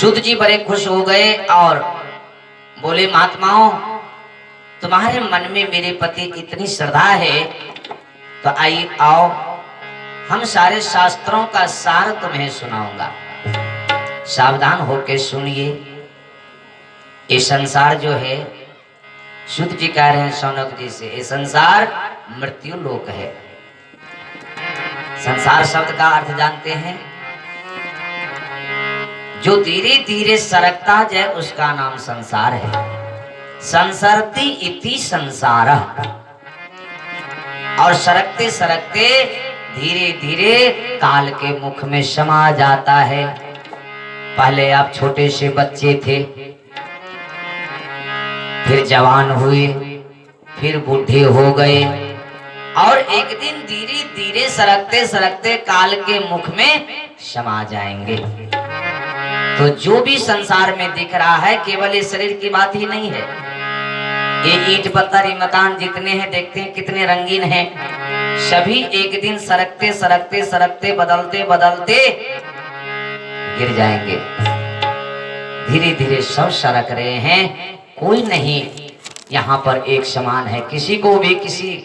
सूत जी बड़े खुश हो गए और बोले, महात्माओं, तुम्हारे मन में मेरे प्रति इतनी श्रद्धा है तो आइए आओ, हम सारे शास्त्रों का सार तुम्हें सुनाऊंगा। सावधान होकर सुनिए। ये संसार जो है, सूत जी कह रहे हैं शौनक जी से, ये संसार मृत्यु लोक है। संसार शब्द का अर्थ जानते हैं? जो धीरे धीरे सरकता जाए उसका नाम संसार है। संसरति इति संसार। और सरकते सरकते धीरे धीरे काल के मुख में समा जाता है। पहले आप छोटे से बच्चे थे, फिर जवान हुए, फिर बूढ़े हो गए और एक दिन धीरे धीरे सरकते सरकते काल के मुख में समा जाएंगे। तो जो भी संसार में दिख रहा है केवल इस शरीर की बात ही नहीं है। ये ईंट पत्थर ये मकान जितने हैं, देखते हैं कितने रंगीन हैं, सभी एक दिन सरकते सरकते सरकते बदलते बदलते गिर जाएंगे। धीरे धीरे सब सरक रहे हैं, कोई नहीं यहाँ पर एक समान है। किसी को भी किसी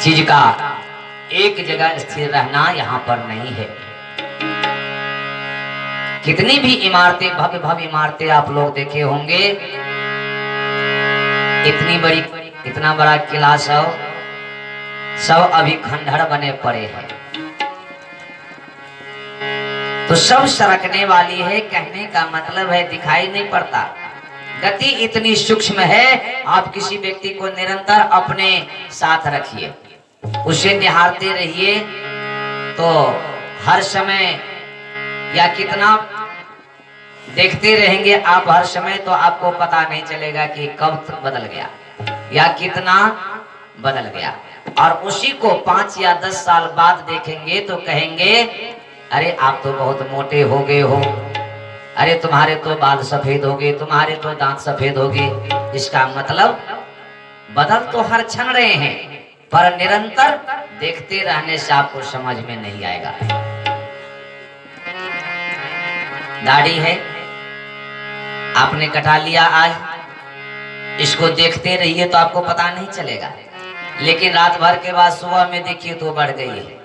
चीज का एक जगह स्थिर रहना यहाँ पर नहीं है। कितनी भी इमारतें, भव्य भव्य इमारतें आप लोग देखे होंगे, इतनी बड़ी, इतना बड़ा किला सब अभी खंडहर बने पड़े हैं। तो सब सरकने वाली है। कहने का मतलब है दिखाई नहीं पड़ता, गति इतनी सूक्ष्म है। आप किसी व्यक्ति को निरंतर अपने साथ रखिए, उसे निहारते रहिए, तो हर समय या कितना देखते रहेंगे आप हर समय, तो आपको पता नहीं चलेगा कि कब बदल गया या कितना बदल गया। और उसी को 5 या 10 साल बाद देखेंगे तो कहेंगे, अरे आप तो बहुत मोटे हो गए हो, अरे तुम्हारे तो बाल सफेद हो गए, तुम्हारे तो दांत सफेद हो गए। इसका मतलब बदल तो हर क्षण रहे हैं, पर निरंतर देखते रहने से आपको समझ में नहीं आएगा। दाढ़ी है, आपने कटा लिया आज, इसको देखते रहिए तो आपको पता नहीं चलेगा, लेकिन रात भर के बाद सुबह में देखिए तो बढ़ गई है,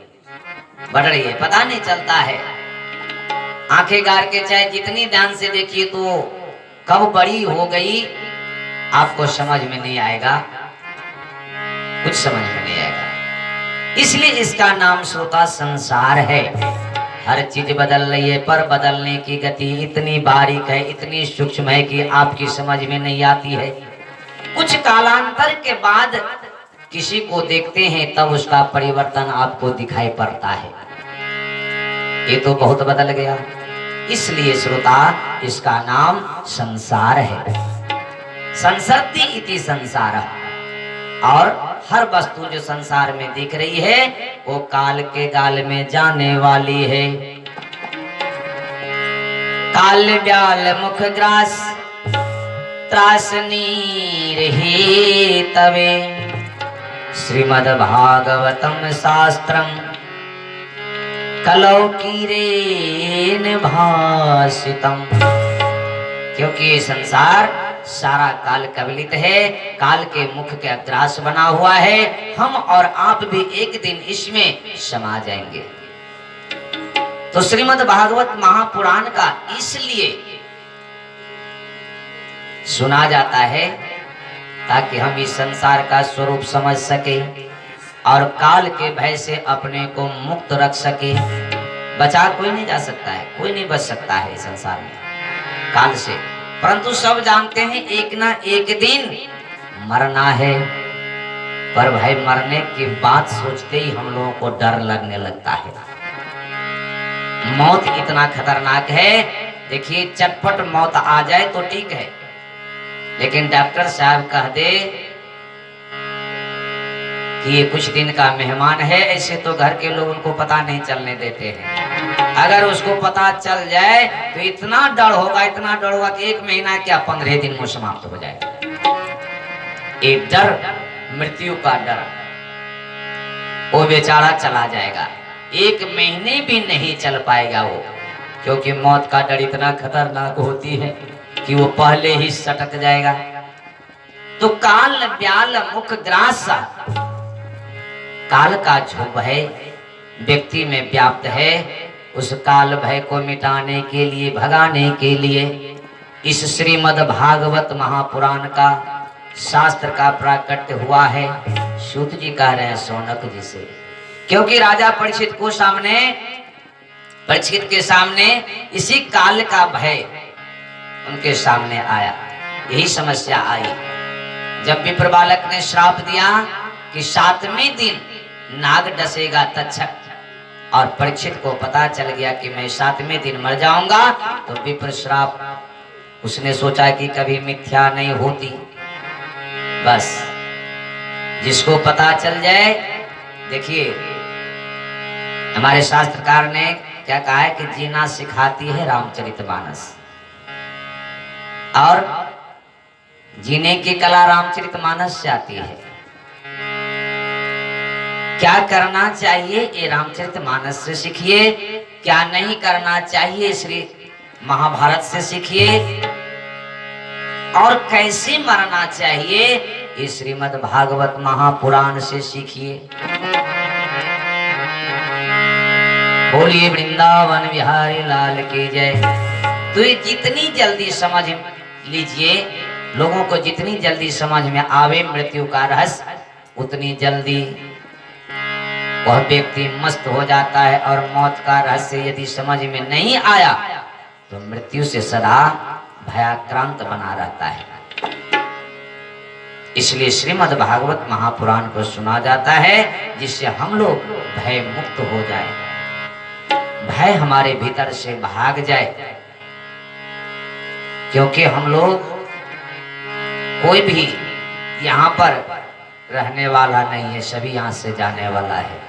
बढ़ रही है, पता नहीं चलता है। आंखें गार के चाहे जितनी ध्यान से देखिए तो कब बड़ी हो गई आपको समझ में नहीं आएगा, कुछ समझ में नहीं आएगा। इसलिए इसका नाम श्रोता संसार है। हर चीज बदल रही है, पर बदलने की गति इतनी बारीक है, इतनी सूक्ष्म है कि आपकी समझ में नहीं आती है। कुछ कालांतर के बाद किसी को देखते हैं तब उसका परिवर्तन आपको दिखाई पड़ता है। ये तो बहुत बदल गया, इसलिए श्रोता इसका नाम संसार है। संसरति इति संसार। और हर वस्तु जो संसार में दिख रही है वो काल के गाल में जाने वाली है। काल ब्याल मुख ग्रास त्रास नीर ही तवे, श्रीमद् भागवतम शास्त्रम कलौ कीरेन भासितम। क्योंकि ये संसार सारा काल कवलित है, काल के मुख के अग्रास बना हुआ है। हम और आप भी एक दिन इसमें समा जाएंगे। तो श्रीमद् भागवत महापुराण का इसलिए सुना जाता है ताकि हम इस संसार का स्वरूप समझ सके और काल के भय से अपने को मुक्त रख सके। बचा कोई नहीं जा सकता है, कोई नहीं बच सकता है इस संसार में काल से, परंतु सब जानते हैं एक ना एक दिन मरना है। पर भाई मरने की बात सोचते ही हम लोगों को डर लगने लगता है। मौत इतना खतरनाक है, देखिए चटपट मौत आ जाए तो ठीक है, लेकिन डॉक्टर साहब कह दे कि ये कुछ दिन का मेहमान है, ऐसे तो घर के लोग उनको पता नहीं चलने देते हैं। अगर उसको पता चल जाए तो इतना डर होगा, इतना डर होगा कि 1 महीना क्या 15 दिन में समाप्त हो जाएगा। एक डर, मृत्यु का डर, वो बेचारा चला जाएगा, 1 महीने भी नहीं चल पाएगा वो। क्योंकि मौत का डर इतना खतरनाक होती है कि वो पहले ही सटक जाएगा। तो काल ब्याल मुख ग्रास, काल का जो भय व्यक्ति में व्याप्त है, उस काल भय को मिटाने के लिए, भगाने के लिए इस श्रीमद् भागवत महापुराण का शास्त्र का प्राकट्य हुआ है। सूत जी कह रहे हैं शौनक जी से, क्योंकि राजा परीक्षित को सामने, परीक्षित के सामने इसी काल का भय उनके सामने आया, यही समस्या आई। जब विप्र बालक ने श्राप दिया कि 7वें दिन नाग डसेगा तक्षक, और परीक्षित को पता चल गया कि मैं 7वें दिन मर जाऊंगा, तो विप्र श्राप उसने सोचा कि कभी मिथ्या नहीं होती। बस जिसको पता चल जाए, देखिए हमारे शास्त्रकार ने क्या कहा है कि जीना सिखाती है रामचरितमानस, और जीने की कला रामचरितमानस से आती है। क्या करना चाहिए ये रामचरितमानस से सीखिए, क्या नहीं करना चाहिए श्री महाभारत से सीखिए, और कैसे मरना चाहिए ये श्रीमद् भागवत महापुराण से सीखिए। बोलिए वृंदावन बिहारी लाल की जय। तो ये जितनी जल्दी समझ लीजिए, लोगों को जितनी जल्दी समझ में आवे मृत्यु का रहस्य, उतनी जल्दी वह व्यक्ति मस्त हो जाता है। और मौत का रहस्य यदि समझ में नहीं आया तो मृत्यु से सदा भयाक्रांत बना रहता है। इसलिए श्रीमद् भागवत महापुराण को सुना जाता है, जिससे हम लोग भय मुक्त हो जाए, भय हमारे भीतर से भाग जाए। क्योंकि हम लोग, कोई भी यहाँ पर रहने वाला नहीं है, सभी यहाँ से जाने वाला है।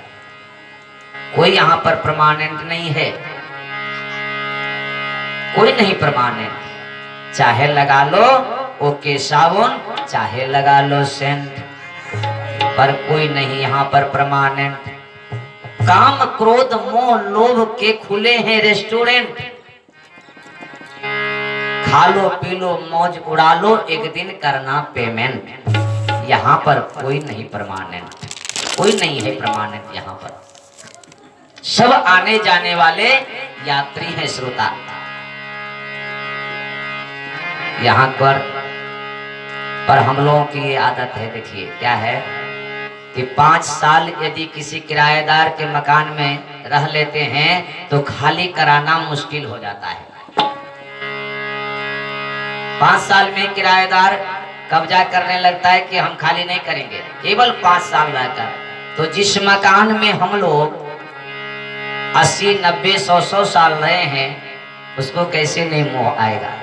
कोई यहाँ पर परमानेंट नहीं है, कोई नहीं परमानेंट। चाहे लगा लो ओके साबुन, चाहे लगा लो सेंट, पर कोई नहीं यहाँ पर परमानेंट। काम क्रोध मोह लोभ के खुले हैं रेस्टोरेंट, खा लो पी लो मौज उड़ा लो, एक दिन करना पेमेंट। यहाँ पर कोई नहीं परमानेंट, कोई नहीं है परमानेंट। यहाँ पर सब आने जाने वाले यात्री हैं, श्रोता। यहाँ पर हम लोगों की ये आदत है, देखिए क्या है कि 5 साल यदि किसी किराएदार के मकान में रह लेते हैं तो खाली कराना मुश्किल हो जाता है। 5 साल में किराएदार कब्जा करने लगता है कि हम खाली नहीं करेंगे, केवल 5 साल रहकर। तो जिस मकान में हम लोग 80, 90, 100 साल रहे हैं, उसको कैसे नहीं मोह आएगा?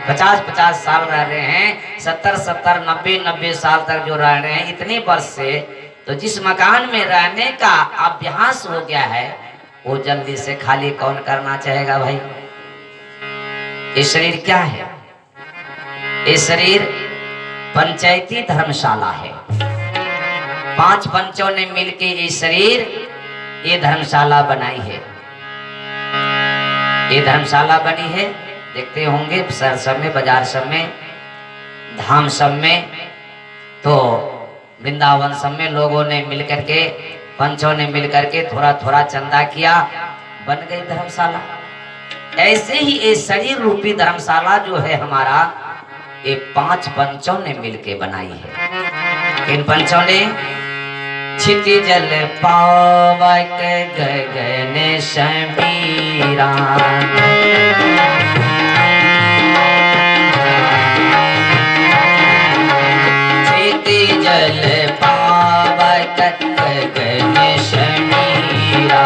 50 साल रह रहे हैं, 70, 90 साल तक जो रह रहे हैं इतने वर्ष से, तो जिस मकान में रहने का अभ्यास हो गया है, वो जल्दी से खाली कौन करना चाहेगा भाई? ये शरीर क्या है? ये शरीर पंचायती धर्मशाला है। 5 पंचों ने मिलके ये शरीर, ये धर्मशाला बनाई है। ये धर्मशाला बनी है, देखते होंगे शहर सब में, बाजार सब में, धाम सब में, तो वृंदावन सब में लोगों ने मिलकर के, पंचों ने मिलकर के थोड़ा थोड़ा चंदा किया, बन गई धर्मशाला। ऐसे ही ये शरीर रूपी धर्मशाला जो है हमारा, ये 5 पंचों ने मिलके बनाई है। किन पंचों ने? छिति जल पावक गगन समीरा, छिति जल पावक गगन समीरा,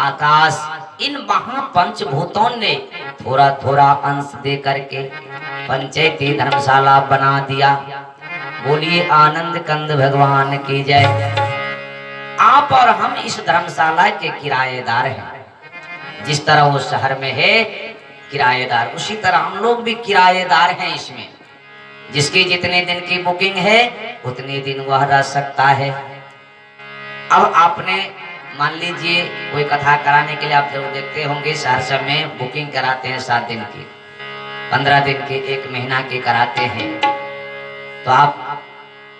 आकाश, इन महापंचभूतों ने थोड़ा थोड़ा अंश दे करके पंचायती धर्मशाला बना दिया। बोलिए आनंद कंद भगवान की जय। आप और हम इस धर्मशाला के किराएदार हैं। जिस तरह वो शहर में है किराएदार, उसी तरह हम लोग भी किराएदार हैं इसमें। जिसकी जितने दिन की बुकिंग है उतने दिन वह रह सकता है। अब आपने मान लीजिए कोई कथा कराने के लिए आप जरूर देखते होंगे सहरसा में बुकिंग कराते हैं 7 दिन की, 15 दिन की, 1 महीना की कराते हैं। तो आप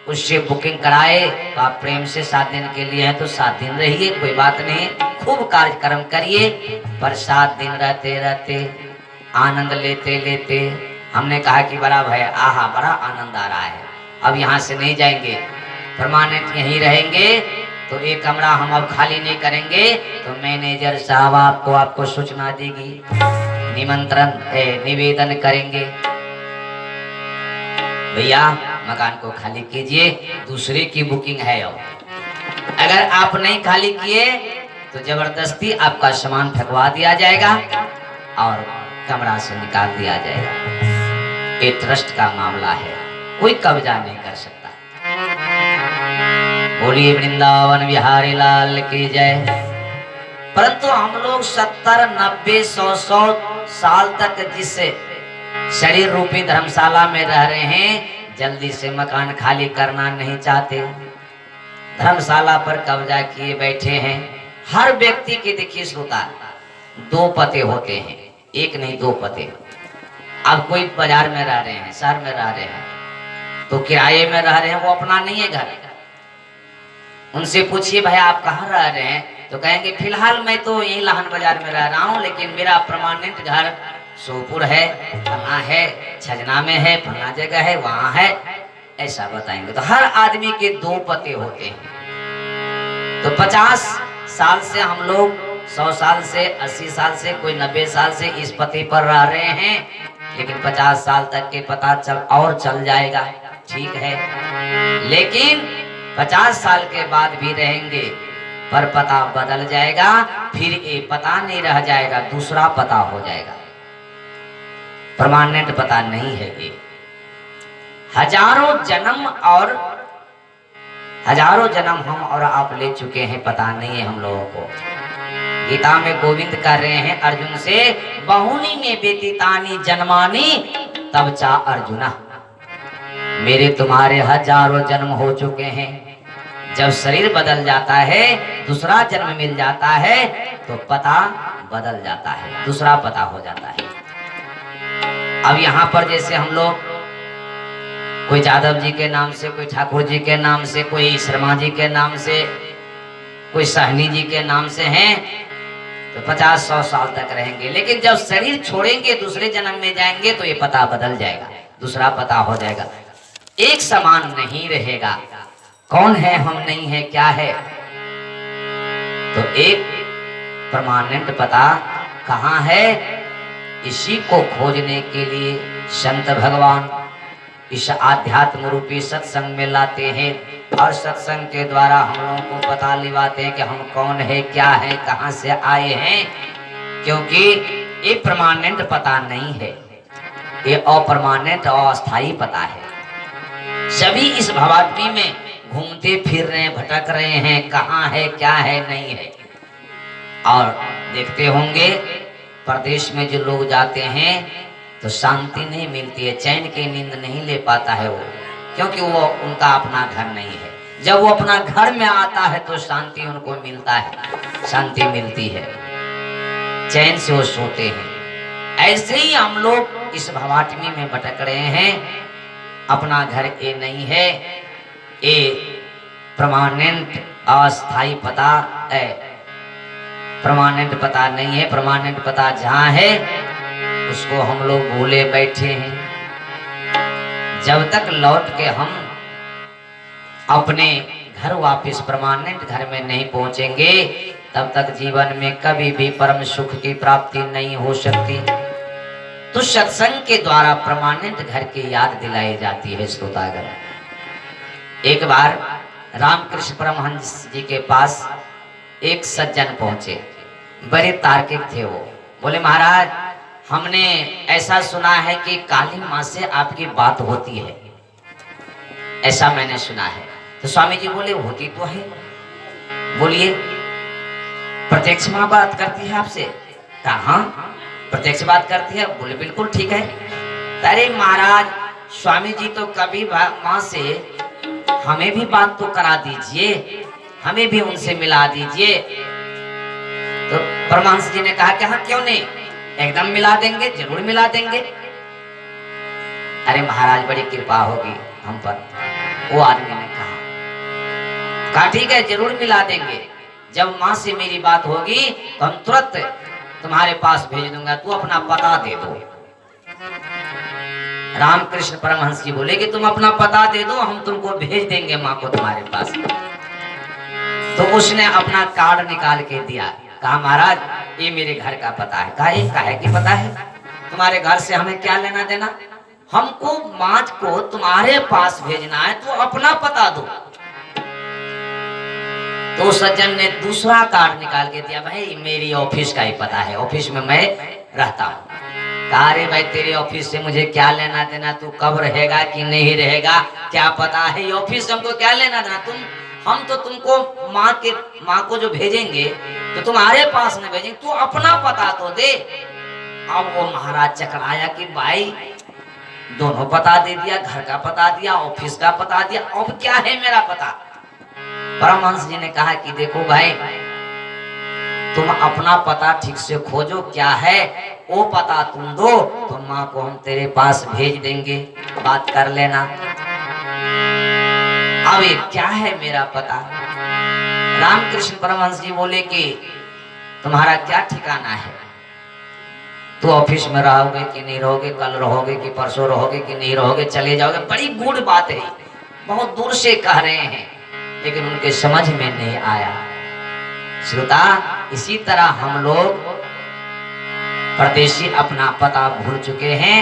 उससे बुकिंग कराए तो आप प्रेम से 7 दिन के लिए है तो 7 दिन रहिए, कोई बात नहीं, खूब कार्यक्रम करिए। पर 7 दिन रहते रहते आनंद लेते लेते हमने कहा कि बड़ा भय आहा बड़ा आनंद आ रहा है, अब यहाँ से नहीं जाएंगे, परमानेंट यहीं रहेंगे। तो एक कमरा हम अब खाली नहीं करेंगे तो मैनेजर साहब आपको सूचना देगी, निमंत्रण निवेदन करेंगे, भैया मकान को खाली कीजिए, दूसरे की बुकिंग है। अब अगर आप नहीं खाली किए तो जबरदस्ती आपका सामान फेंकवा दिया जाएगा और कमरा से निकाल दिया जाएगा। ये ट्रस्ट का मामला है, कोई कब्जा नहीं कर सकता। बोलिए वृंदावन बिहारी लाल की जय। परंतु हम लोग 70, 90, 100 साल तक जिस शरीर रूपी धर्मशाला में रह रहे हैं जल्दी से मकान खाली करना नहीं चाहते, धर्मशाला पर कब्जा किए बैठे हैं। हर व्यक्ति के देखिए श्रोता 2 पते होते हैं, एक नहीं 2 पते। अब कोई बाजार में रह रहे हैं, शहर में रह रहे हैं तो किराए में रह रहे हैं, वो अपना नहीं है घर। उनसे पूछिए भाई आप कहाँ रह रहे हैं तो कहेंगे फिलहाल मैं तो यही लाहन बाजार में रह रहा हूँ, लेकिन मेरा परमानेंट घर सोपुर है, फला है, छजना में है, फला जगह है, वहां है, ऐसा बताएंगे। तो हर आदमी के 2 पते होते हैं। तो 50 साल से हम लोग 100 साल से 80 साल से कोई 90 साल से इस पते पर रह रहे हैं, लेकिन 50 साल तक के पता चल जाएगा, ठीक है। लेकिन 50 साल के बाद भी रहेंगे पर पता बदल जाएगा, फिर ये पता नहीं रह जाएगा, दूसरा पता हो जाएगा, परमानेंट पता नहीं है। ये हजारों जन्म हम और आप ले चुके हैं, पता नहीं है हम लोगों को। गीता में गोविंद कर रहे हैं अर्जुन से, बहुनी में व्यतीतानि जन्मानि तब चा अर्जुना, मेरे तुम्हारे हजारों जन्म हो चुके हैं। जब शरीर बदल जाता है, दूसरा जन्म मिल जाता है तो पता बदल जाता है, दूसरा पता हो जाता है। अब यहाँ पर जैसे हम लोग कोई यादव जी के नाम से, कोई ठाकुर जी के नाम से, कोई शर्मा जी के नाम से, कोई साहनी जी के नाम से हैं तो 50-100 साल तक रहेंगे। लेकिन जब शरीर छोड़ेंगे दूसरे जन्म में जाएंगे तो ये पता बदल जाएगा, दूसरा पता हो जाएगा, एक समान नहीं रहेगा। कौन है हम नहीं है क्या है, तो एक परमानेंट पता कहाँ है, इसी को खोजने के लिए संत भगवान इस आध्यात्म रूपी सत्संग में लाते हैं और सत्संग के द्वारा हम लोगों को पता लिवाते हैं कि हम कौन है, क्या है, कहाँ से आए हैं। क्योंकि ये परमानेंट पता नहीं है, ये अपरमानेंट और अस्थाई पता है। सभी इस भवाग्नि में घूमते फिर रहे हैं, भटक रहे हैं, कहाँ है, क्या है, नहीं है। और देखते होंगे प्रदेश में जो लोग जाते हैं तो शांति नहीं मिलती है, चैन की नींद नहीं ले पाता है वो, क्योंकि वो उनका अपना घर नहीं है। जब वो अपना घर में आता है तो शांति उनको मिलता है, शांति मिलती है, चैन से वो सोते हैं। ऐसे ही हम लोग इस भवाटमी में भटक रहे हैं, अपना घर ये नहीं है, ये परमानेंट अस्थाई पता है, परमानेंट पता नहीं है। परमानेंट पता जहाँ है उसको हम लोग भूले बैठे हैं। जब तक लौट के हम अपने घर वापस परमानेंट घर में नहीं पहुंचेंगे तब तक जीवन में कभी भी परम सुख की प्राप्ति नहीं हो सकती। तो सत्संग के द्वारा परमानेंट घर की याद दिलाई जाती है। श्रोतागण, एक बार रामकृष्ण परमहंस जी के पास एक सज्जन पहुंचे, बड़े तार्किक थे वो। बोले महाराज हमने ऐसा सुना है कि काली माँ से आपकी बात होती है, ऐसा मैंने सुना है। तो स्वामी जी बोले होती तो है, बोलिए प्रत्यक्ष माँ बात करती है आपसे? कहा हाँ प्रत्यक्ष बात करती है। बोले बिल्कुल ठीक है। अरे महाराज स्वामी जी तो कभी माँ से हमें भी बात तो करा दीजिए, हमें भी उनसे मिला दीजिए। तो परमहंस जी ने कहा कि हाँ क्यों नहीं, एकदम मिला देंगे, जरूर मिला देंगे। अरे महाराज बड़ी कृपा होगी हम पर। वो आदमी ने कहा ठीक है जरूर मिला देंगे, जब माँ से मेरी बात होगी तो हम तुरंत तुम्हारे पास भेज दूंगा, तू अपना पता दे दो। रामकृष्ण परमहंस जी बोले कि तुम अपना पता दे दो, हम तुमको भेज देंगे माँ को तुम्हारे पास। तो उसने अपना कार्ड निकाल के दिया, कहा महाराज ये मेरे घर का पता है। कहा ये काहे की पता है, तुम्हारे घर से हमें क्या लेना देना, हमको माँ को तुम्हारे पास भेजना है, तो अपना पता दो। तो सज्जन ने दूसरा कार्ड निकाल के दिया, भाई मेरी ऑफिस का ही पता है, ऑफिस में मैं रहता हूँ। कहा रे भाई तेरे ऑफिस से मुझे क्या लेना देना, तू कब रहेगा कि नहीं रहेगा क्या पता है, ये ऑफिस हमको क्या लेना देना, हम तो तुमको माँ को जो भेजेंगे तो तुम्हारे पास न भेजेंगे, तू अपना पता तो दे। अब वो महाराज चकराया कि भाई दोनों पता दे दिया, घर का पता दिया, ऑफिस का पता दिया, अब क्या है मेरा पता। परमहंस जी ने कहा कि देखो भाई तुम अपना पता ठीक से खोजो, क्या है वो पता तुम दो, तो माँ को हम तेरे पास भेज देंगे, बात कर लेना। अब ये क्या है मेरा पता। रामकृष्ण परमहंस जी बोले कि तुम्हारा क्या ठिकाना है, तो ऑफिस में रहोगे कि नहीं रहोगे, कल रहोगे कि परसों रहोगे कि नहीं रहोगे, चले जाओगे। बड़ी गूढ़ बात है, बहुत दूर से कह रहे हैं, लेकिन उनके समझ में नहीं आया। श्रोता इसी तरह हम लोग परदेशी अपना पता भूल चुके हैं,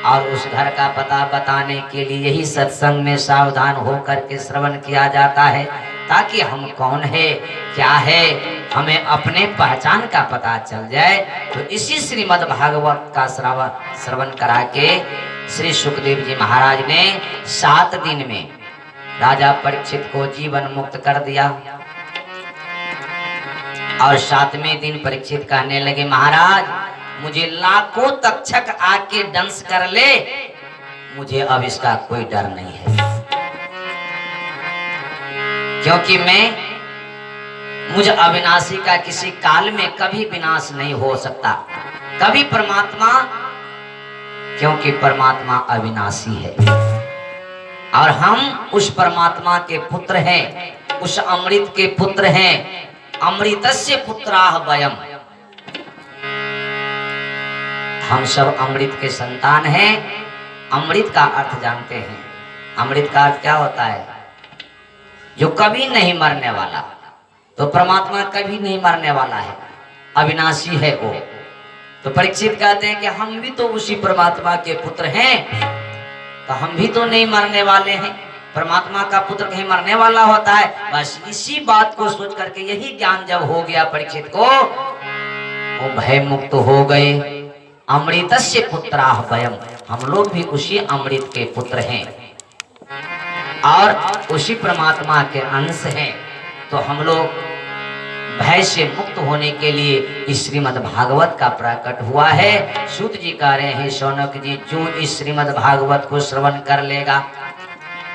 और उस घर का पता बताने के लिए यही सत्संग में सावधान होकर के श्रवण किया जाता है, ताकि हम कौन है क्या है हमें अपने पहचान का पता चल जाए। तो इसी श्रीमद् भागवत का श्रवण करा के श्री सुखदेव जी महाराज ने 7 दिन में राजा परीक्षित को जीवन मुक्त कर दिया। और 7वें दिन परीक्षित कहने लगे महाराज मुझे लाखों तक्षक आके दंश कर ले, मुझे अब इसका कोई डर नहीं है, क्योंकि मुझ अविनाशी का किसी काल में कभी विनाश नहीं हो सकता, कभी परमात्मा, क्योंकि परमात्मा अविनाशी है और हम उस परमात्मा के पुत्र हैं, उस अमृत के पुत्र हैं। अमृतस्य पुत्राः वयम्, हम सब अमृत के संतान हैं। अमृत का अर्थ जानते हैं, अमृत का अर्थ क्या होता है, जो कभी नहीं मरने वाला। तो परमात्मा कभी नहीं मरने वाला है, अविनाशी है वो। तो परीक्षित कहते हैं कि हम भी तो उसी परमात्मा के पुत्र हैं, तो हम भी तो नहीं मरने वाले हैं। परमात्मा का पुत्र कहीं मरने वाला होता है? बस इसी बात को सोच करके यही ज्ञान जब हो गया परीक्षित को, वो भय मुक्त हो गए। अमृतस्य पुत्राः वयम्, हम लोग भी उसी अमृत के पुत्र हैं और उसी परमात्मा के अंश हैं। तो हम लोग भय से मुक्त होने के लिए इस श्रीमद् भागवत का प्रकट हुआ है। सूत जी कह रहे हैं शौनक जी, जो इस श्रीमद् भागवत को श्रवण कर लेगा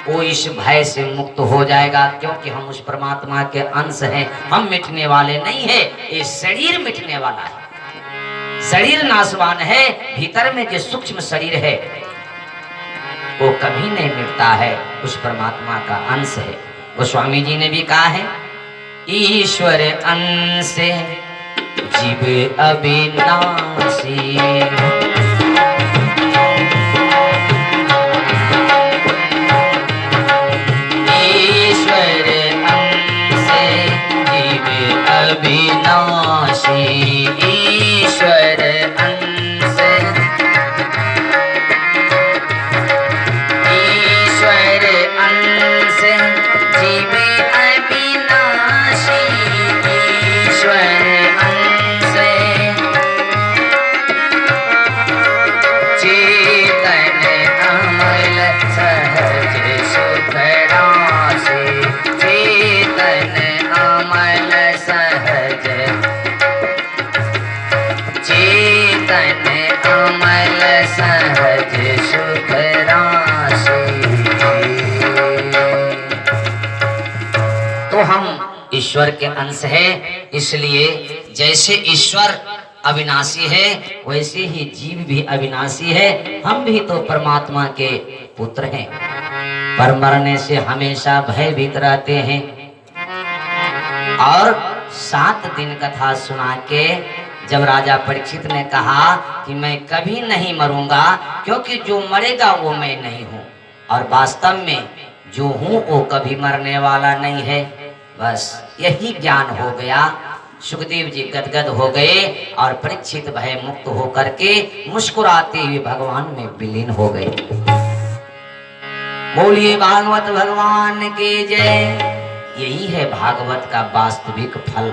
वो इस भय से मुक्त हो जाएगा, क्योंकि हम उस परमात्मा के अंश हैं। हम मिटने वाले नहीं है, ये शरीर मिटने वाला है, शरीर नाशवान है, भीतर में जो सूक्ष्म शरीर है वो कभी नहीं मिटता है, उस परमात्मा का अंश है। गोस्वामी जी ने भी कहा है, ईश्वर अंश जीव अविनाशी, अविनाशी, ईश्वर अंश, ईश्वर अंश जीव अविनाशी, ईश्वर अंश ईश्वर के अंश है, इसलिए जैसे ईश्वर अविनाशी है वैसे ही जीव भी अविनाशी है। हम भी तो परमात्मा के पुत्र हैं, पर मरने से हमेशा भयभीत रहते हैं। और 7 दिन कथा सुना के जब राजा परीक्षित ने कहा कि मैं कभी नहीं मरूंगा, क्योंकि जो मरेगा वो मैं नहीं हूं, और वास्तव में जो हूं वो कभी मरने वाला नहीं है, बस यही ज्ञान हो गया। सुखदेव जी गदगद हो गए और परीक्षित भय मुक्त होकर के मुस्कुराते हुए भगवान में विलीन हो गए। बोलिए भागवत भगवान के जय। यही है भागवत का वास्तविक फल।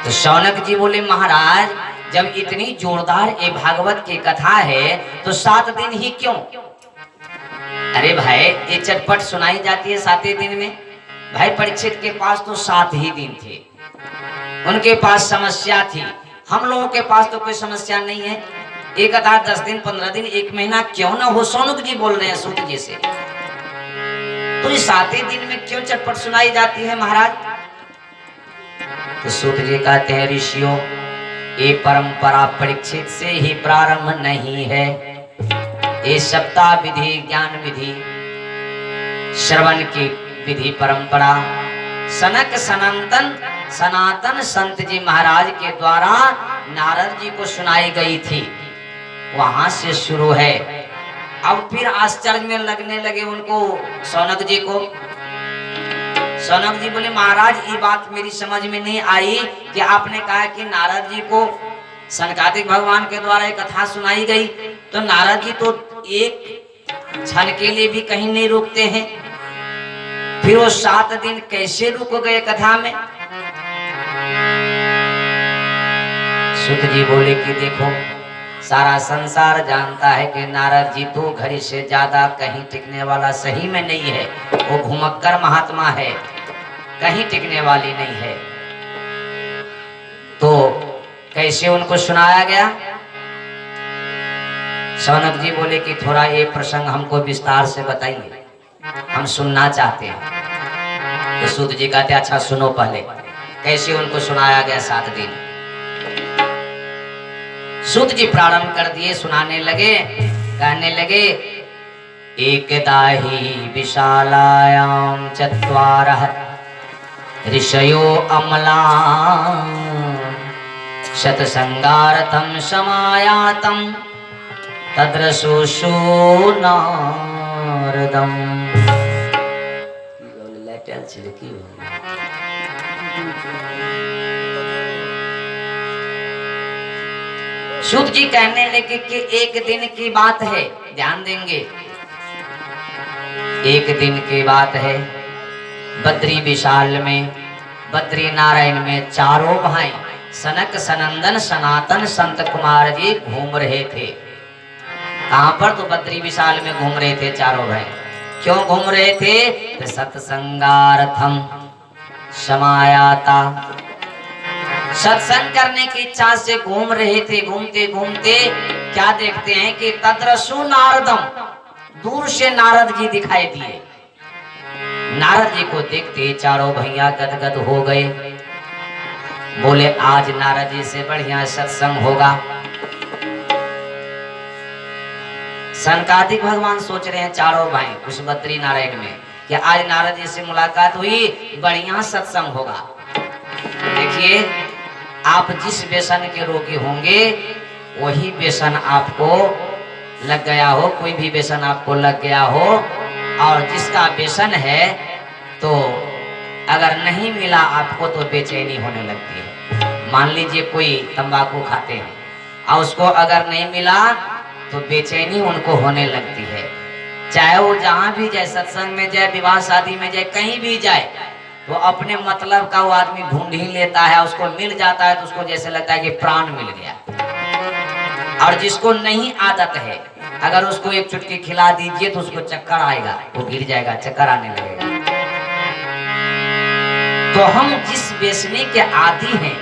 तो शौनक जी बोले महाराज, जब इतनी जोरदार ये भागवत की कथा है तो 7 दिन ही क्यों? अरे भाई, ये चटपट सुनाई जाती है 7 दिन में। भाई परीक्षित के पास तो 7 ही दिन थे, उनके पास समस्या थी। हम लोगों के पास तो कोई समस्या नहीं है। एक कथा 10 दिन 15 दिन 1 महीना क्यों ना हो। शौनक जी बोल रहे हैं सूत जी से, तो इस 7 दिन में क्यों चटपट सुनाई जाती है महाराज? तो सूत जी कहते हैं ऋषियों, ये परंपरा परीक्षित से ही प्रारंभ नहीं है। ये सप्ताह विधि, ज्ञान विधि, श्रवण की विधि परंपरा सनक सनातन संत जी महाराज के द्वारा नारद जी को सुनाई गई थी, वहां से शुरू है। अब फिर आश्चर्य में लगने लगे उनको, शौनक जी को। शौनक जी बोले महाराज, ये बात मेरी समझ में नहीं आई कि आपने कहा कि नारद जी को सनकादिक भगवान के द्वारा एक कथा सुनाई गई, तो नारद जी तो एक क्षण के लिए भी कहीं नहीं रुकते हैं, फिर वो 7 दिन कैसे रुक गए कथा में? सुत जी बोले कि देखो, सारा संसार जानता है कि नारद जी 2 घड़ी से ज्यादा कहीं टिकने वाला सही में नहीं है। वो घुमक्कर महात्मा है, कहीं टिकने वाली नहीं है। तो कैसे उनको सुनाया गया? शौनक जी बोले कि थोड़ा ये प्रसंग हमको विस्तार से बताइए, हम सुनना चाहते हैं। तो सूत जी कहते अच्छा सुनो, पहले कैसे उनको सुनाया गया 7 दिन। सूत जी प्रारंभ कर दिए, सुनाने लगे, कहने लगे एकदा हि विशालायां चत्वारः ऋषयो अमला शतसंगारथं समायातं तद्रशोषो नारदम्। सूत जी कहने लगे कि एक दिन की बात है, ध्यान देंगे, एक दिन की बात है। बद्री विशाल में, बद्री नारायण में 4 भाई सनक सनंदन सनातन संत कुमार जी घूम रहे थे। कहां पर? तो बद्री विशाल में घूम रहे थे 4 भाई। क्यों घूम रहे थे? तो सत्संगार्थम समायाता, सत्संग करने की इच्छा से घूम रहे थे। घूमते घूमते क्या देखते हैं कि तद्रसु नारदम, दूर से नारद जी दिखाई दिए। नारद जी को देखते 4 भैया गदगद हो गए। बोले आज नारद जी से बढ़िया सत्संग होगा। सनकादिक भगवान सोच रहे हैं 4 भाई उस बद्री नारायण में कि आज नारद जी से मुलाकात हुई, बढ़िया सत्संग होगा। देखिए, आप जिस व्यसन के रोगी होंगे वही व्यसन आपको लग गया हो, कोई भी व्यसन आपको लग गया हो, और जिसका व्यसन है तो अगर नहीं मिला आपको तो बेचैनी होने लगती है। मान लीजिए कोई तंबाकू खाते हैं और उसको अगर नहीं मिला तो बेचैनी उनको होने लगती है। चाहे वो जहां भी जाए, सत्संग में जाए, विवाह शादी में जाए, कहीं भी जाए, तो अपने मतलब का वो आदमी ढूंढ ही लेता है। उसको मिल जाता है तो उसको जैसे लगता है कि प्राण मिल गया। और जिसको नहीं आदत है, अगर उसको एक चुटकी खिला दीजिए तो उसको चक्कर आएगा, वो गिर जाएगा, चक्कर आने लगेगा। तो हम जिस बेचने के आदी हैं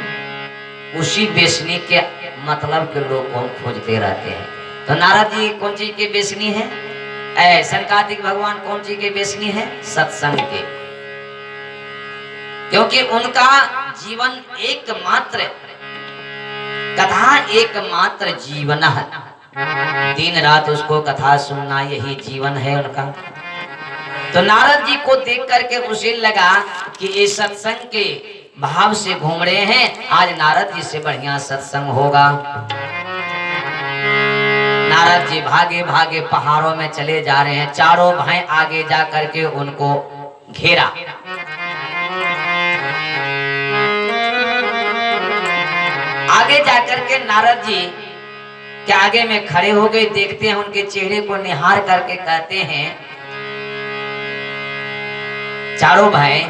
उसी बेचने के मतलब के लोग को हम खोजते रहते हैं। तो नारद जी कौन चीज के बेचनी है? सनकादिक भगवान कौन चीज के बेचनी है? सत्संग के। क्योंकि उनका जीवन एकमात्र कथा, एकमात्र जीवन है। दिन रात उसको कथा सुनना यही जीवन है उनका। तो नारद जी को देख करके उसे लगा कि ये सत्संग के भाव से घूम रहे हैं, आज नारद जी से बढ़िया सत्संग होगा। नारद जी भागे भागे पहाड़ों में चले जा रहे हैं। चारों भाई आगे जा करके उनको घेरा। आगे जाकर के नारद जी के आगे में खड़े हो गए। देखते हैं उनके चेहरे को निहार करके कहते हैं, चारों भाई,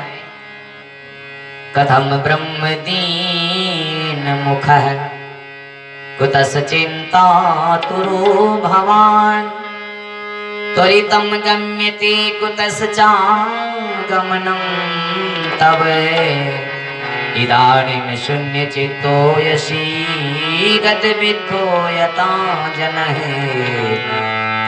कथम ब्रह्म दीन मुख कुतस चिंता तुरो भवान त्वरितम गम्यते कुतस चागमनम तव इदानीं शून्य चित्तो यसी गत विद्धो यता जनः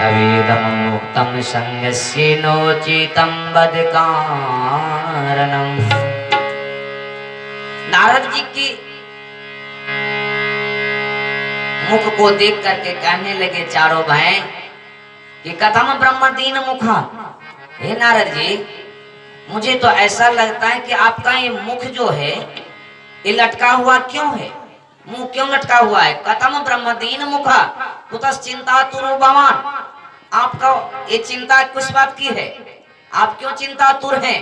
तवेदं मुक्तं संगस्य नोचितं वद कारणम्। नारद जी की मुख को देख करके कहने लगे चारों भाई कि कथम ब्रह्म दीन मुखा। हे नारद जी, मुझे तो ऐसा लगता है कि आपका ये मुख जो है ये लटका हुआ क्यों है? मुंह क्यों लटका हुआ है? कथम ब्रह्म दीन मुखा कुतस चिंता तुरो भवान। आपका ये चिंता किस बात की है? आप क्यों चिंता तुर हैं?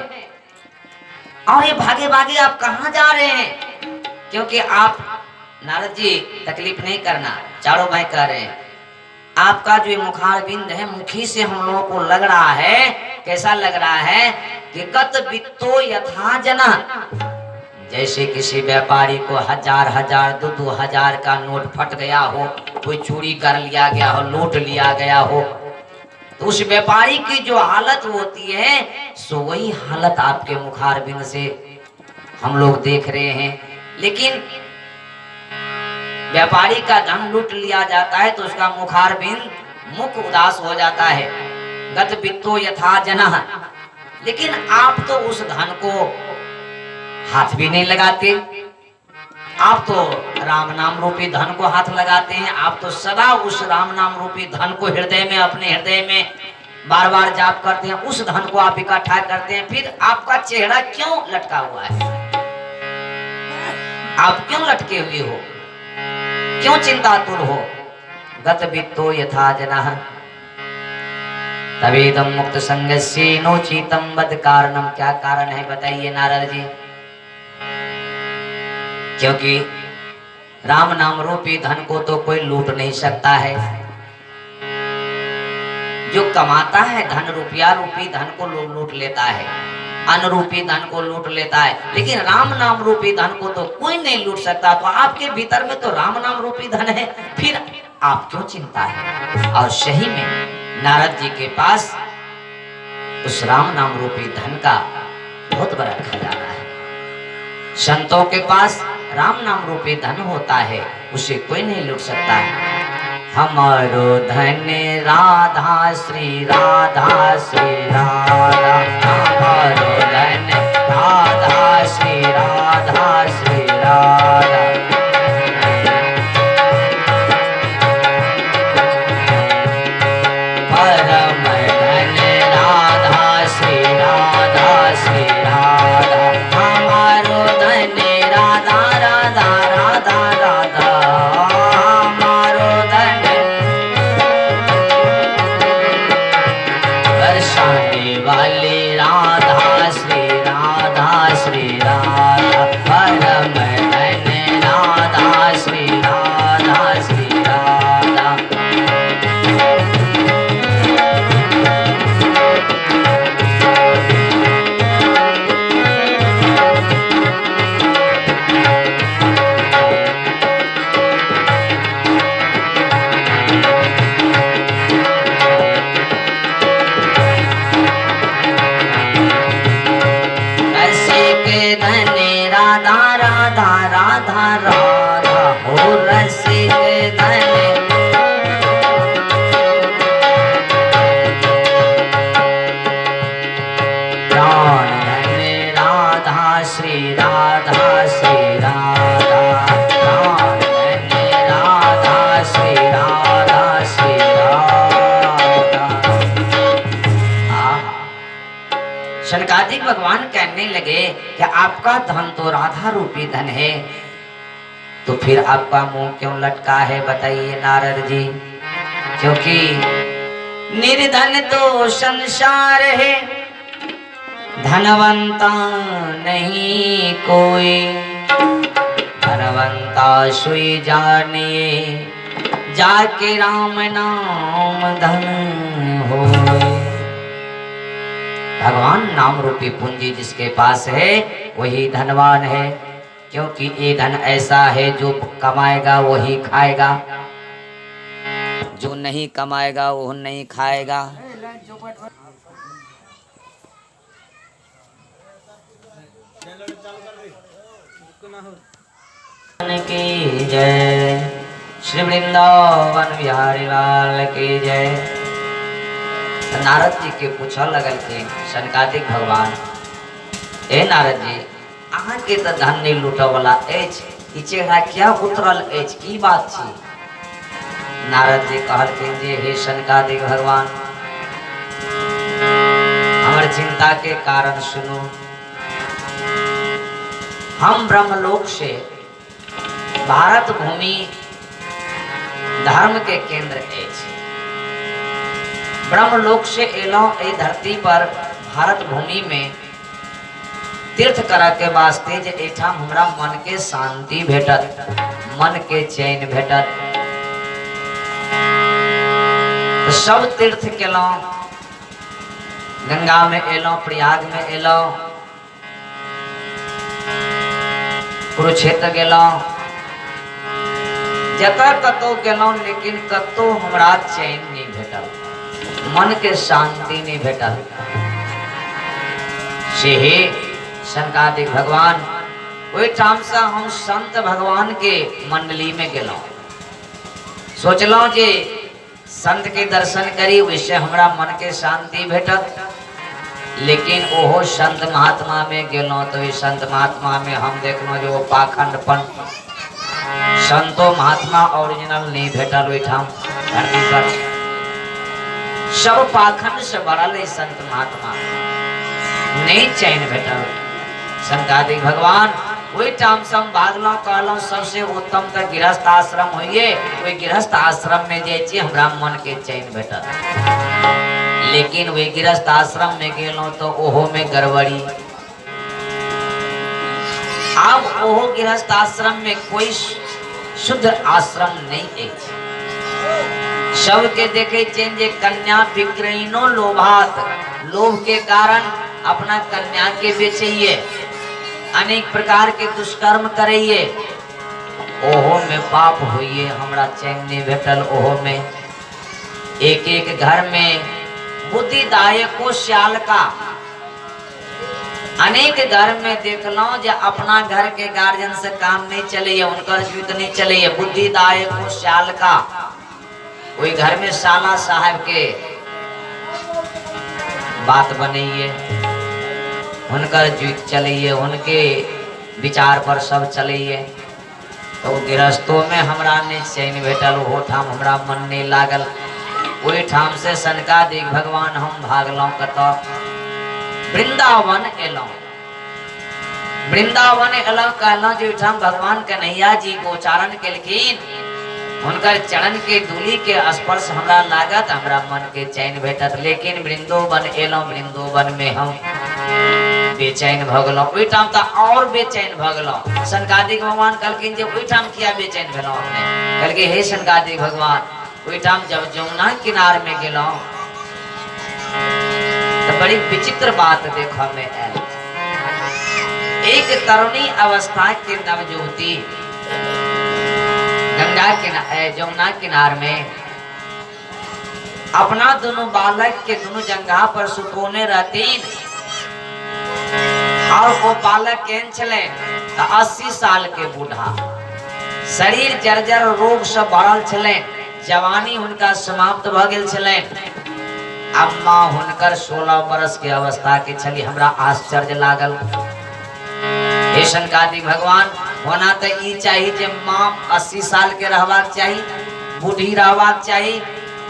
और ये भागे भागे आप कहाँ जा रहे हैं? क्योंकि आप नारद जी तकलीफ नहीं करना, चारों भाई कह रहे हैं, आपका जो मुखार बिंद है मुखी से हम लोगों को लग रहा है, कैसा लग रहा है कि गत वित्तो यथा जना। जैसे किसी व्यापारी को हजार हजार दो हजार का नोट फट गया हो, कोई चोरी कर लिया गया हो, लूट लिया गया हो, तो उस व्यापारी की जो हालत होती है सो वही हालत आपके मुखार बिंद से हम लोग देख रहे हैं। लेकिन व्यापारी का धन लूट लिया जाता है तो उसका मुखार बिंद मुख उदास हो जाता है, गत वित्तो यथा जनः। लेकिन आप तो उस धन को हाथ भी नहीं लगाते, आप तो राम नाम रूपी धन को हाथ लगाते हैं। आप तो सदा उस राम नाम रूपी धन को हृदय में, अपने हृदय में बार बार जाप करते हैं, उस धन को आप इकट्ठा करते हैं। फिर आपका चेहरा क्यों लटका हुआ है? आप क्यों लटके हुए हो? क्यों चिंतातुर हो? गत वित्तो यथा जनः तवेदं मुक्त संगस्य नोचितं वद कारणम। क्या कारण है बताइए नारद जी? क्योंकि राम नाम रूपी धन को तो कोई लूट नहीं सकता है। जो कमाता है धन, रुपया रूपी धन को लूट लेता है, अन्न रूपी धन को लूट लेता है, लेकिन राम नाम रूपी धन को तो कोई नहीं लूट सकता। तो आपके भीतर में तो राम नाम रूपी धन है, फिर आप क्यों चिंता है? और सही में नारद जी के पास उस राम नाम रूपी धन का बहुत बड़ा खजाना है। संतों के पास राम नाम रूपी धन होता है, उसे कोई नहीं लूट सकता। हमारो धन राधा श्री राधा श्री राधा, हमारो धन राधा श्री राधा श्री राधा। परम धन राधा श्री राधा श्री राधा, हमारो धन राधा राधा राधा राधा, हमारो धन बरसाने वाली राधा श्री राधा। शनकादिक भगवान कहने लगे कि आपका धन तो राधा रूपी धन है, तो फिर आपका मुंह क्यों लटका है बताइए नारद जी। क्योंकि निर्धन तो संसार है, धनवंता नहीं कोई, धनवंता सोई जानिए जाके राम नाम धन हो। भगवान नाम रूपी पूंजी जिसके पास है वही धनवान है, क्योंकि ये धन ऐसा है जो कमाएगा वही खाएगा, जो नहीं कमाएगा वो नहीं खाएगा। की जय, श्री वृंदावन बिहारी लाल की जय। नारद जी के पूछा लगल के शनकादिक भगवान, ए नारद जी अहाँ के तो धन नहीं लूट वाला अछि, चेहरा क्या उतरल अछि, की बात छी। नारद जी कहलखिन जे हे शनकादिक भगवान, हमर चिंता के कारण सुनो। हम ब्रह्मलोक से भारत भूमि धर्म के केंद्र अछि, ब्रह्मलोक से एलौं ए धरती पर भारत भूमि में तीर्थ करा के वास्ते जे एठाम हमरा मन के शांति भेटत, मन के चैन भेटत। तो सब तीर्थ केलौं, गंगा में एलौं, प्रयाग में एलौं, कुरुक्षेत्र गेलौं, जतऽ कतौ गेलौं, लेकिन कतौ हमरा चैन नहीं भेटल, मन के शांति नहीं भेटल। से हे शनकादिक भगवान, ओहि ठाम से हम संत भगवान के मंडली में गेलौं, सोचलौं जे संत के दर्शन करी, वैसे हमरा मन के शांति भेटत। लेकिन ओहो संत महात्मा में गेलौं तो इस संत महात्मा में हम देखलौं जो पाखंडपन, संतो महात्मा ओरिजिनल नहीं भेटल ओहिठाम धरती पर, सब पाखंड से भरल है संत महात्मा, नहीं चैन भेटल। शनकादिक भगवान वही टाइम से हम भागलों कहलों सबसे उत्तम तो गृहस्थ आश्रम होइए, वही गृहस्थ आश्रम में जे हमरा मन के चैन भेटल। लेकिन वे गृहस्थ आश्रम में गेलों तो ओहो में गड़बड़ी। अब ओहो गृहस्थ आश्रम में कोई शुद्ध आश्रम नहीं है। सबके देखे चेन जे कन्या विक्रयिनो लोभात, लोभ के कारण अपना कन्या के बेचिए, अनेक प्रकार के दुष्कर्म करिए, ओहो में पाप होइए, हमरा चैन नहीं भेटल। ओहो में एक एक घर में बुद्धिदायको श्याल का, अनेक घर में देखलो जे अपना घर के गार्जियन से काम नहीं चले, उनका जीवित नहीं चले, बुद्धिदायको श्याल का, वही घर में साला साहब के बात बनइए, उनकर जीवित चलिए, उनके विचार पर सब चलिए। तो गृहस्थों में हमरा ने चैन भेटल, वो ठाम हमरा मन नहीं लागल। वही ठाम से शनकादिक भगवान हम भागलों कतौ वृंदावन एलों। वृंदावन एलों कहलों जो ठाम भगवान कन्हैया जी गोचारण केलखिन, उनकर चरण के धूलि के स्पर्श हमरा लागत, हमरा मन के चैन भेटत। लेकिन वृंदावन एलों, वृंदावन में हम बेचैन भगलों। वही ठाम तो और बेचैन भगलों। शनकादिक भगवान कहलखिन जे वही ठाम किया बेचैन भेलों हमने। कहलके हे शनकादिक भगवान, वही ठाम जब जमुना किनार में गेलों तो बड़ी विचित्र बात देखो में आयल। एक तरुणी अवस्था के नवजुवती गंगा किनारे जमुना किनार में अपना दोनों बालक के दोनों जंघा पर सुतोने रहती, और वो बालक केन चले 80 साल के बूढ़ा, शरीर जर्जर रोग से भरल चले, जवानी उनका समाप्त भ गेल छले। अम्मा हुनकर 16 बरस के अवस्था के छली। हमरा आश्चर्य लागल, हे शनकादिक भगवान, होना तो ई चाहिए जे माँ 80 साल के रहबाक चाहिए, बूढ़ी रहबाक चाहिए,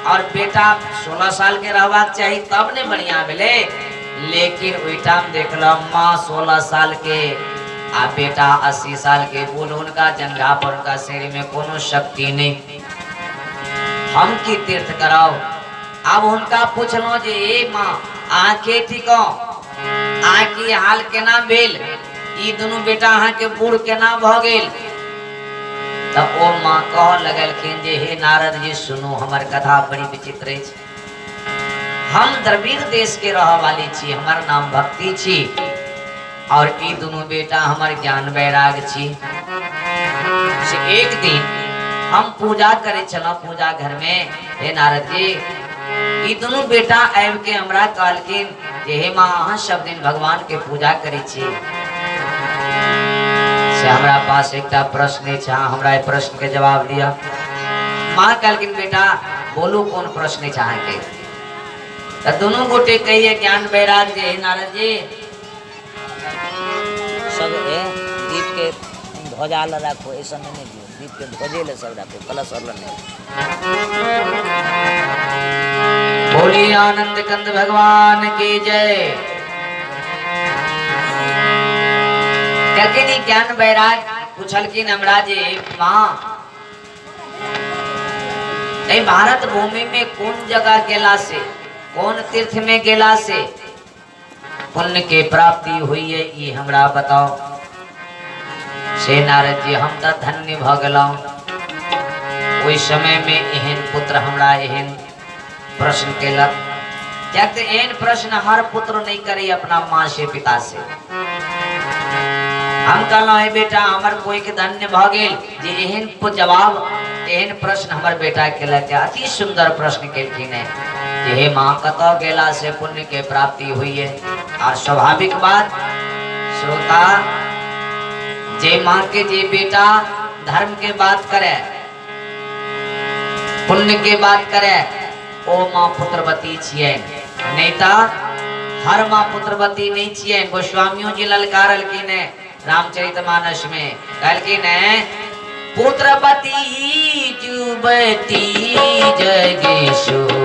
और बेटा 16 साल के रहबाक चाहिए, तब ने बढ़िया भेले। लेकिन ओइठाम देखल माँ 16 साल के आ बेटा 80 साल के। बोल उनका जंघा पर उनका शरीर में कोनो शक्ति नहीं, हम की तीर्थ कराओ। अब उनका पूछलो जे ए माँ आके ठीक आकी हाल केना भेल, ई दोनों बेटा अहाँ के बूढ़ केना भ गेल। तब ओ माँ कह लगलखिन जे हे नारद जी सुनो, हमर कथा बड़ी विचित्र अछि। हम द्रविड़ देश के रह वाली छी, हमर नाम भक्ति छी, और ई दोनों बेटा हमर ज्ञान वैराग छी। से एक दिन हम पूजा करे चलो पूजा घर में, हे नारद जी ई दोनों बेटा आबि के हमरा कहलखिन जे हे माँ अहाँ सब दिन भगवान के पूजा करे छी, से हमरा पास एकटा प्रश्न छै, हमरा ए प्रश्न के जवाब दिया। माँ कहलखिन बेटा बोलू कोन प्रश्न छै अहाँ के। तो दोनों गोटे कहिए ज्ञान वैराग जे नारद जी सब दीप के ध्वजा ल राखो, ऐसा नहीं दियो, दीप के ध्वजे ले सब राखो, कलश और नहीं। बोलिए आनंद कंद भगवान की जय। कहलखिन ज्ञान वैराग पूछलखिन हमरा जे माँ ए भारत भूमि में कौन जगह गेला से, कौन तीर्थ में गेला से पुण्य के प्राप्ति हुई है, ये हमरा बताओ। से नारद जी हम तो धन्य भ गेलौं, ओइ समय में एहन पुत्र हमरा एहन प्रश्न केलक। जब एहन प्रश्न हर पुत्र नहीं करे अपना माँ से पिता से। हम कहलौं हे बेटा हमर कोई के धन्य भ गेल जे एहन जवाब एहन प्रश्न हमर बेटा केलक। अति सुंदर प्रश्न केलखिन है जे हे माँ कतौ गेला से पुण्य के प्राप्ति हुई है। और स्वाभाविक बात श्रोता, जे माँ के जे बेटा धर्म के बात करे, पुण्य के बात करे, ओ माँ पुत्रवती छियै, नहीं तो हर माँ पुत्रवती नहीं छियै। गोस्वामियों जी ललकारलखिन है रामचरितमानस में, कहलखिन है पुत्रवती जुवती जगेशोरी,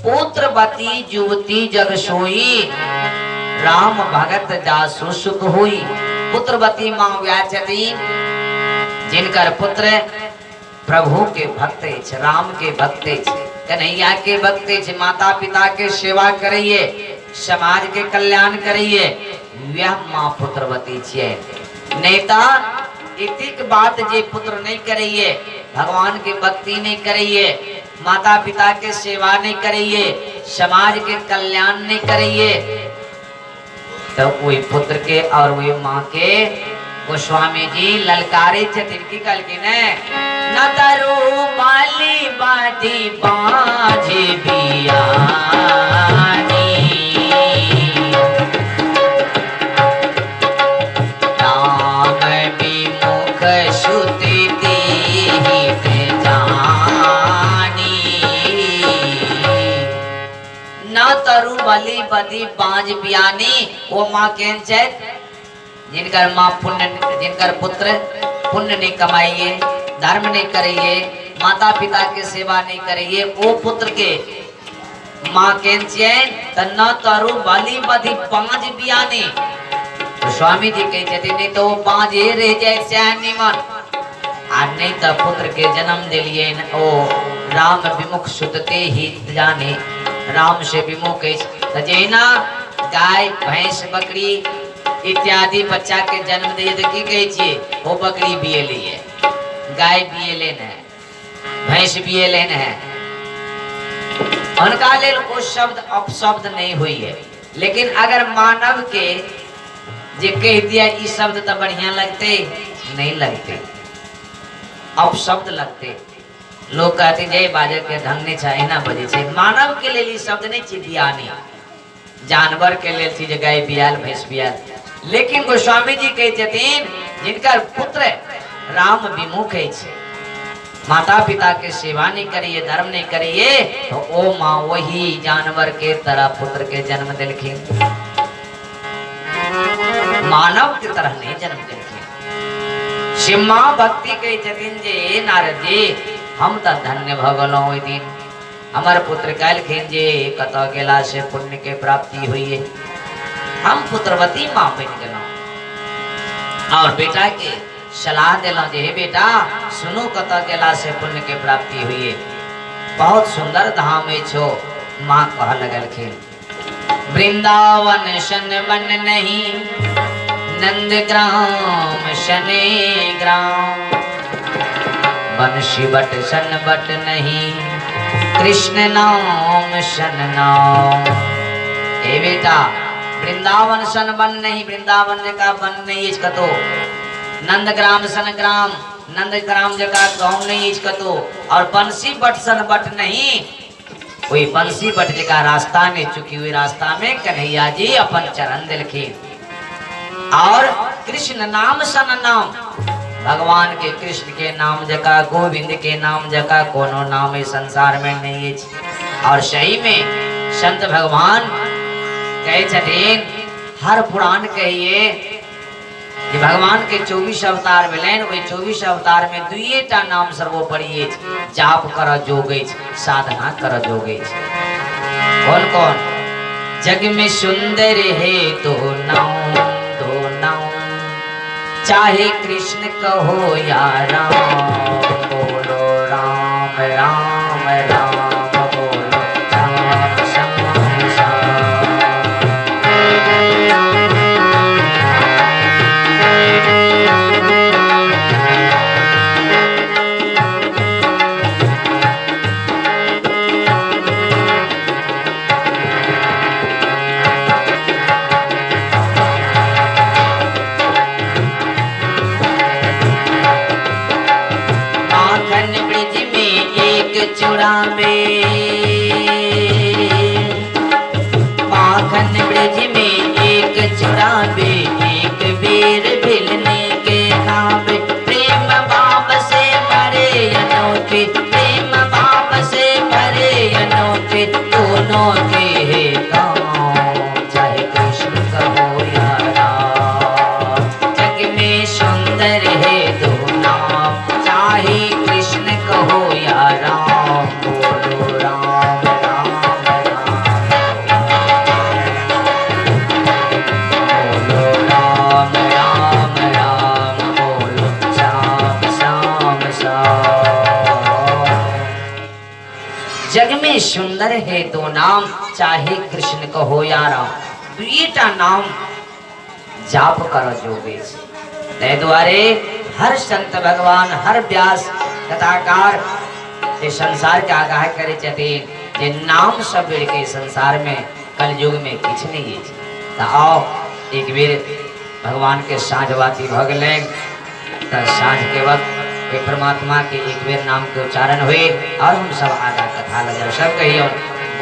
पुत्रवती जुवती जग सोई, राम भगत जासु सुख हुई। पुत्रवती माँ व्याचती जिनकर पुत्र प्रभु के भक्त अछि, राम के भक्त अछि, कन्हैया के भक्त अछि, माता पिता के सेवा करिए, समाज के कल्याण करिए, वह माँ पुत्रवती छियै। नेता इतिक बात जे पुत्र नहीं करिए, भगवान के भक्ति नहीं करिए, माता पिता के सेवा नहीं करिए, समाज के कल्याण नहीं करिए, तो वही पुत्र के और वही माँ के गोस्वामी जी ललकारे छथिन की कहलखिन न तरो बाली बाटी बाझे बियानी, राम विमुख सुति दीहित जानी, न तरु बलि बदी बाज बियानी। वो माँ केहन छथि जिनकर माँ पुण्य, जिनकर पुत्र पुण्य नहीं कमाइए, धर्म नहीं करिए, माता पिता के सेवा नहीं करिए, वो पुत्र के माँ केहन छियनि त न तरु बलि बदी बाज बियानी। तो स्वामी जी कहे छथिन नहीं तो वो बाजे रह जाए चाहे निमन, आ नहीं तो पुत्र के जन्म दिलिए ओ राम विमुख सुतते ही जाने, राम से विमुख जेना गाय भैंस बकरी इत्यादि बच्चा के जन्म दिए तो की कहे छिए वो बकरी बिये लिए, गाय बिये लेन है, भैंस बिये लेन है, उनका लेल वो शब्द अपशब्द नहीं हुई है। लेकिन अगर मानव के जे कह दिया ई शब्द तो बढ़िया लगते नहीं लगते, अपशब्द लगते। लोग कहते जय बाजे के ढंग नहीं चाहे ना बजे छे, मानव के लिए शब्द नहीं छी बियानी, जानवर के लिए थी गाय बियाल भैंस बियाल। लेकिन गोस्वामी जी कहे छथिन जिनकर पुत्र राम विमुख है, माता पिता के सेवा नहीं करिए, धर्म नहीं करिए तो ओ माँ वही जानवर के तरह पुत्र के जन्म दिलखिन, मानव की तरह नहीं जन्म दिलखिन। सिम्मा भक्ति के जतिन जे नारद जी हम तो धन्य भगलो ओई दिन हमार पुत्र कहलखिन जे कत गेला से पुण्य के प्राप्ति हुई है, हम पुत्रवती माँ बन गलो और बेटा के सलाह दिलो जे बेटा सुनो कत गेला से पुण्य के प्राप्ति हुई है, बहुत सुंदर धाम है छो। माँ कह लगलखिन वृंदावन शन मन नहीं, नंद ग्राम शने ग्राम, बंशी बट सन बट नहीं, कृष्ण नाम शन नाम। ए बेटा वृंदावन सन बन नहीं, वृंदावन का बन नहीं इसका तो, नंद ग्राम सन ग्राम, नंद ग्राम जका गाँव नहीं इसका तो, और बंसी बट सन बट नहीं, कोई बंसी बट जका रास्ता में चुकी हुई रास्ता में कन्हैया जी अपन चरण दिलखिन, और कृष्ण नाम सन नाम, भगवान के कृष्ण के नाम जका गोविंद के नाम जका कोनो नाम इस संसार में नहीं है। और सही में संत भगवान कहे छथिन हर पुराण कहिए कि भगवान के 24 अवतार मिलेन, वही 24 अवतार में दुईटा नाम सर्वोपरि जाप कर जोगे, साधना कर जोगे। कौन कौन? जग में सुंदर है दो नाम, दो नाम, चाहे कृष्ण कहो या राम, बोलो राम राम राम, बोलो राम श्याम श्याम। माखन ब्रज में एक चुरावे, एक बेर भिलने के नावे, प्रेम भाव से भरे अनोखे, प्रेम भाव से भरे अनोखे, दोनों के है काम, चाहे कृष्ण कहो या राम। जग में सुंदर है दो नाम, चाहे कृष्ण कहो या राम, बोलो राम राम राम, बोलो राम राम राम, बोलो श्याम श्याम श्याम। जग में सुंदर है दो नाम, चाहे कृष्ण कहो या राम, दुईटा नाम जाप करो जोगेश। ते द्वारे हर संत भगवान, हर व्यास कथाकार ये संसार के आगाह करे छथिन जे नाम सब के संसार में कलयुग में किछ नहीं है। तो आओ एक बेर भगवान के साँझ बाती भ गए, तो साँझ के वक्त परमात्मा के एक बेर नाम के उच्चारण हुए और हम सब आगा कथा लगे सब कहियो